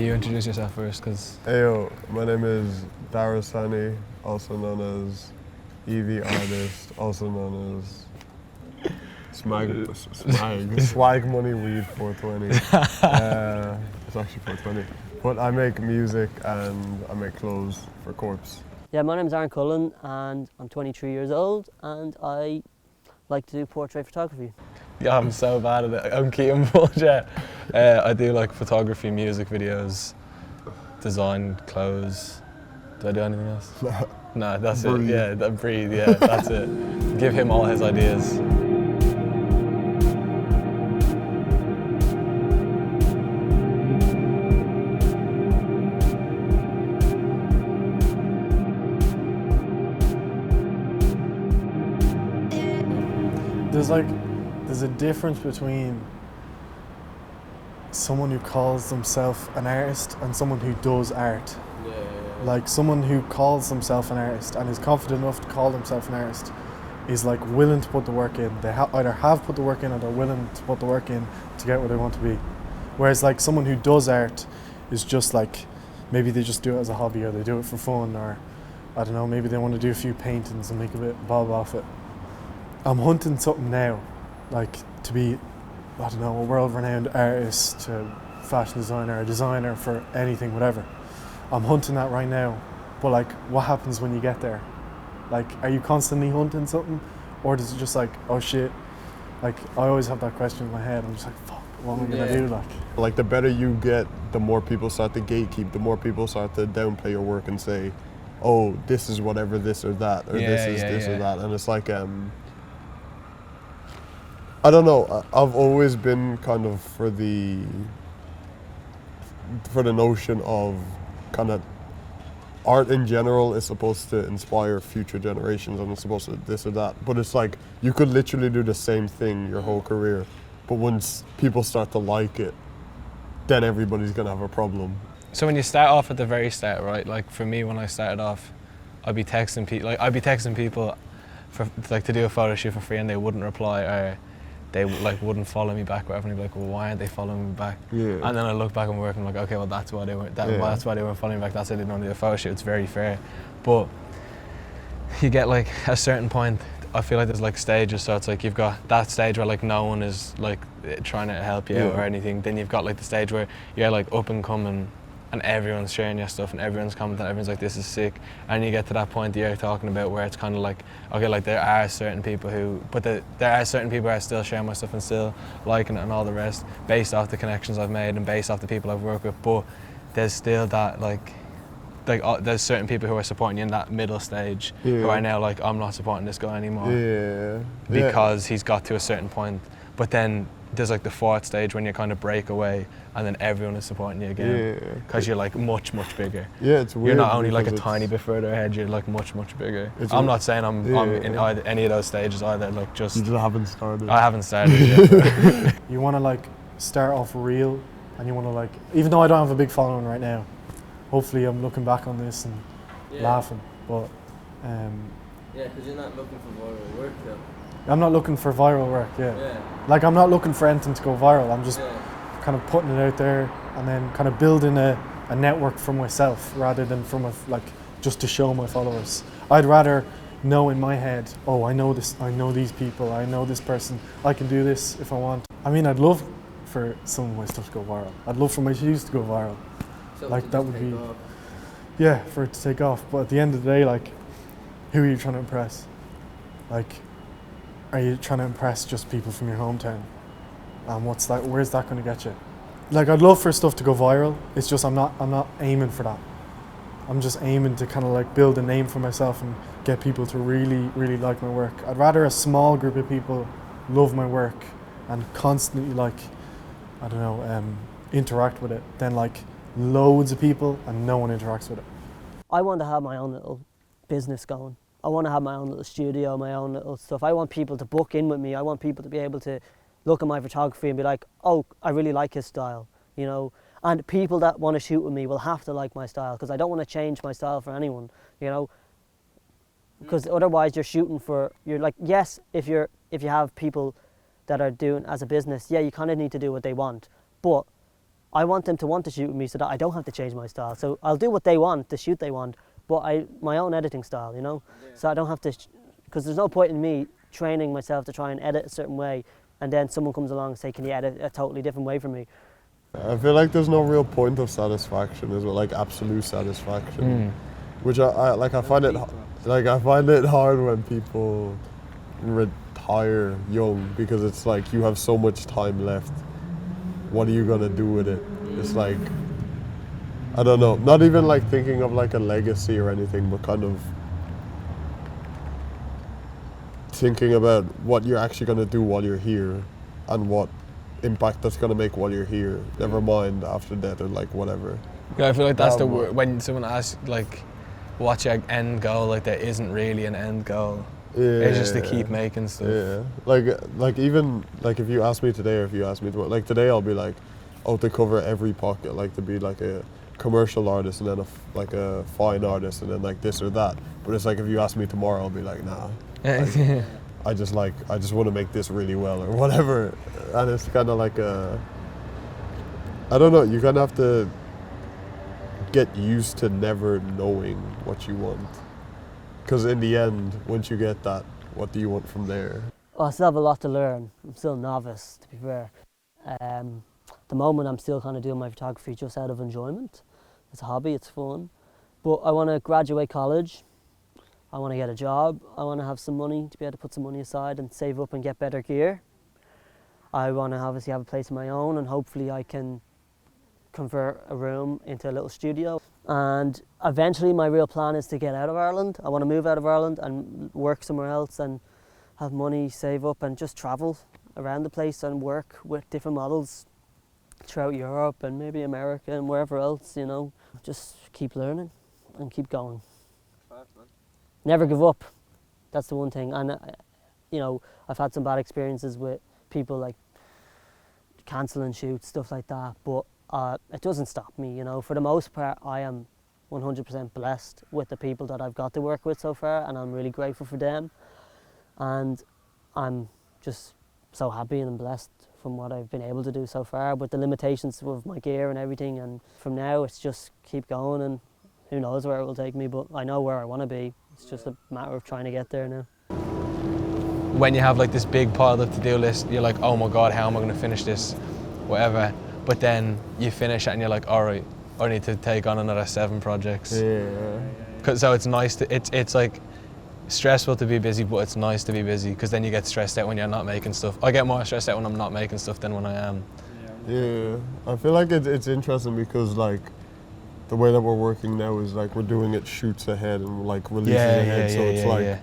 you introduce yourself first, because... Ayo, my name is Darasani, also known as EV Artist, also known as Swag Money Weed 420. It's actually 420. But I make music and I make clothes for Corpse. Yeah, my name's Cullen and I'm 23 years old and I like to do portrait photography. Yeah, I'm so bad at it. I'm Cian Bolger. I do like photography, music videos, design clothes. Do I do anything else? No, that's breathe. It. Yeah, breathe. Yeah, that's it. Give him all his ideas. There's a difference between someone who calls themselves an artist and someone who does art. Yeah. Like someone who calls themselves an artist and is confident enough to call themselves an artist is like willing to put the work in. They either have put the work in or they're willing to put the work in to get where they want to be. Whereas like someone who does art is just like, maybe they just do it as a hobby or they do it for fun, or I don't know, maybe they want to do a few paintings and make a bit bob off it. I'm hunting something now, like to be, I don't know, a world-renowned artist, to fashion designer, a designer for anything, whatever. I'm hunting that right now, but like, what happens when you get there? Like, are you constantly hunting something, or is it just like, oh shit? Like, I always have that question in my head. I'm just like, fuck, what am I gonna do? Like, the better you get, the more people start to gatekeep, the more people start to downplay your work and say, oh, this is whatever this or that, or this is this or that, and it's like, I don't know. I've always been kind of for the notion of kind of art in general is supposed to inspire future generations and it's supposed to this or that. But it's like you could literally do the same thing your whole career, but once people start to like it, then everybody's gonna have a problem. So when you start off at the very start, right? Like for me, when I started off, I'd be texting people for like to do a photo shoot for free, and they wouldn't reply, or they like wouldn't follow me back, whatever, and I'd be like, well, why aren't they following me back? Yeah. And then I look back and work and I'm like, okay, well that's why they weren't. That's why they weren't following me back. That's why they didn't want to do a photo shoot. It's very fair, but you get like a certain point. I feel like there's like stages. So it's like you've got that stage where like no one is like trying to help you out or anything. Then you've got like the stage where you're like up and coming, and everyone's sharing your stuff and everyone's commenting, everyone's like, this is sick. And you get to that point that you're talking about where it's kind of like, okay, like there are certain people who are still sharing my stuff and still liking it and all the rest, based off the connections I've made and based off the people I've worked with. But there's still that there's certain people who are supporting you in that middle stage who are now like, I'm not supporting this guy anymore because he's got to a certain point. But then there's like the fourth stage when you kind of break away and then everyone is supporting you again because you're like much bigger. Yeah, it's weird. You're not only like a tiny bit further ahead, you're like much bigger. I'm not saying I'm in any of those stages either, like just... You just haven't started. I haven't started yet. You want to like start off real, and you want to like, even though I don't have a big following right now, hopefully I'm looking back on this and laughing, but yeah, because you're not looking for viral work though. I'm not looking for viral work, Like I'm not looking for anything to go viral. I'm just kind of putting it out there and then kind of building a network for myself rather than just to show my followers. I'd rather know in my head, oh, I know this, I know these people, I know this person, I can do this if I want. I mean, I'd love for some of my stuff to go viral. I'd love for my shoes to go viral. Like that would be, for it to take off. But at the end of the day, like, who are you trying to impress? Like, are you trying to impress just people from your hometown? And where's that going to get you? Like, I'd love for stuff to go viral. It's just I'm not aiming for that. I'm just aiming to kind of like build a name for myself and get people to really like my work. I'd rather a small group of people love my work and constantly interact with it than like loads of people and no one interacts with it. I want to have my own little business going. I want to have my own little studio, my own little stuff. I want people to book in with me. I want people to be able to look at my photography and be like, oh, I really like his style, you know. And people that want to shoot with me will have to like my style, because I don't want to change my style for anyone, you know. Because otherwise you're like, yes, if you have people that are doing as a business, yeah, you kind of need to do what they want. But I want them to want to shoot with me so that I don't have to change my style. So I'll do what they want, the shoot they want, but my own editing style, you know? Yeah. So I don't have to, because there's no point in me training myself to try and edit a certain way, and then someone comes along and say, can you edit a totally different way from me? I feel like there's no real point of satisfaction, is it? Like absolute satisfaction, which I find it hard when people retire young, because it's like you have so much time left. What are you gonna do with it? It's like, I don't know, not even like thinking of like a legacy or anything, but kind of thinking about what you're actually gonna do while you're here and what impact that's gonna make while you're here. Never mind after death or like whatever. Yeah, I feel like that's when someone asks like, what's your end goal? Like there isn't really an end goal. Yeah, it's just to keep making stuff. Yeah, like even like if you ask me today, or if you ask me tomorrow, like today I'll be like, oh, to cover every pocket, like to be like a commercial artist and then like a fine artist and then like this or that. But it's like if you ask me tomorrow, I'll be like, nah. I just want to make this really well or whatever. And it's kind of like I don't know. You kind of have to get used to never knowing what you want. Because in the end, once you get that, what do you want from there? Well, I still have a lot to learn. I'm still a novice, to be fair. At the moment, I'm still kind of doing my photography just out of enjoyment. It's a hobby, it's fun. But I want to graduate college. I want to get a job. I want to have some money to be able to put some money aside and save up and get better gear. I want to obviously have a place of my own, and hopefully I can convert a room into a little studio. And eventually my real plan is to get out of Ireland. I want to move out of Ireland and work somewhere else and have money, save up and just travel around the place and work with different models throughout Europe and maybe America and wherever else, you know. Just keep learning and keep going. Never give up. That's the one thing. And, you know, I've had some bad experiences with people like cancelling shoots, stuff like that, but it doesn't stop me, you know. For the most part, I am 100% blessed with the people that I've got to work with so far, and I'm really grateful for them. And I'm just so happy and blessed from what I've been able to do so far with the limitations of my gear and everything. And from now, it's just keep going, and who knows where it will take me, but I know where I want to be. It's just a matter of trying to get there now. When you have like this big pile of to-do list, you're like, oh my God, how am I going to finish this? Whatever. But then you finish it and you're like, all right, I need to take on another 7 projects. Yeah. So it's nice to, it's like stressful to be busy, but it's nice to be busy because then you get stressed out when you're not making stuff. I get more stressed out when I'm not making stuff than when I am. Yeah, I feel like it's interesting because like the way that we're working now is like we're doing it shoots ahead and like releases ahead. So it's like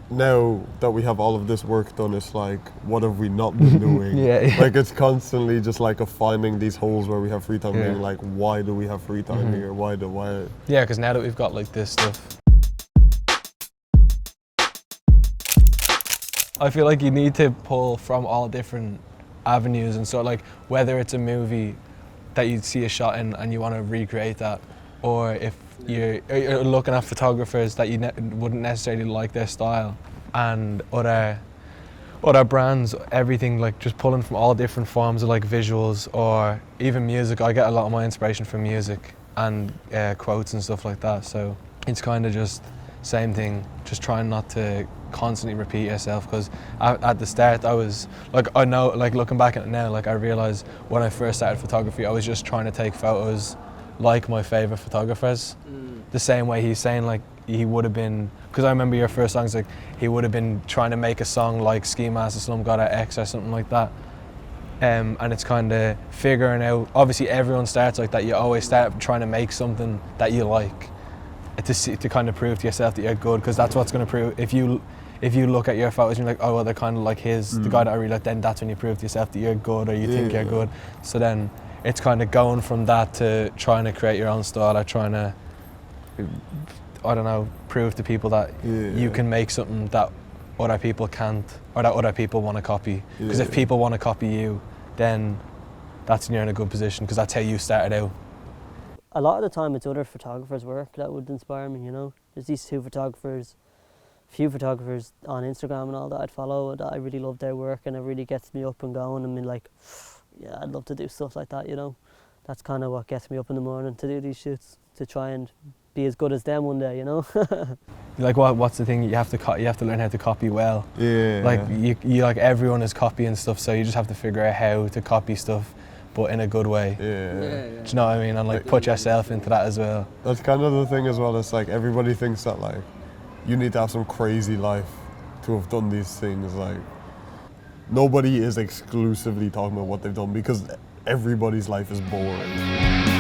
now that we have all of this work done, it's like, what have we not been doing? Like it's constantly just like finding these holes where we have free time, being like, why do we have free time here? Why? Yeah, because now that we've got like this stuff, I feel like you need to pull from all different avenues, and so like whether it's a movie that you see a shot in and you want to recreate that, or if you're looking at photographers that you wouldn't necessarily like their style, and other brands, everything, like just pulling from all different forms of like visuals or even music. I get a lot of my inspiration from music and quotes and stuff like that, so it's kind of just same thing, just trying not to constantly repeat yourself, because at the start I was like, I know, like looking back at it now, like I realised when I first started photography I was just trying to take photos like my favourite photographers. The same way he's saying like he would have been, because I remember your first songs, like he would have been trying to make a song like Ski Master Slum God X or something like that. And it's kind of figuring out, obviously everyone starts like that, you always start trying to make something that you like to kind of prove to yourself that you're good, because that's what's going to prove, if you look at your photos and you're like, oh well, they're kind of like the guy that I really like, then that's when you prove to yourself that you're good, or you think you're good. So then it's kind of going from that to trying to create your own style, or trying to, I don't know, prove to people that you can make something that other people can't, or that other people want to copy. Because if people want to copy you, then that's when you're in a good position, because that's how you started out. A lot of the time it's other photographers' work that would inspire me, you know. There's these few photographers on Instagram and all that I'd follow that I really love their work, and it really gets me up and going and be like, yeah, I'd love to do stuff like that, you know. that's kind of what gets me up in the morning to do these shoots, to try and be as good as them one day, you know. Like what's the thing? You have to learn how to copy well. Yeah. Like you like everyone is copying stuff, so you just have to figure out how to copy stuff, but in a good way. Yeah. Do you know what I mean? And like put yourself into that as well. That's kind of the thing as well. It's like everybody thinks that like you need to have some crazy life to have done these things. Like nobody is exclusively talking about what they've done because everybody's life is boring.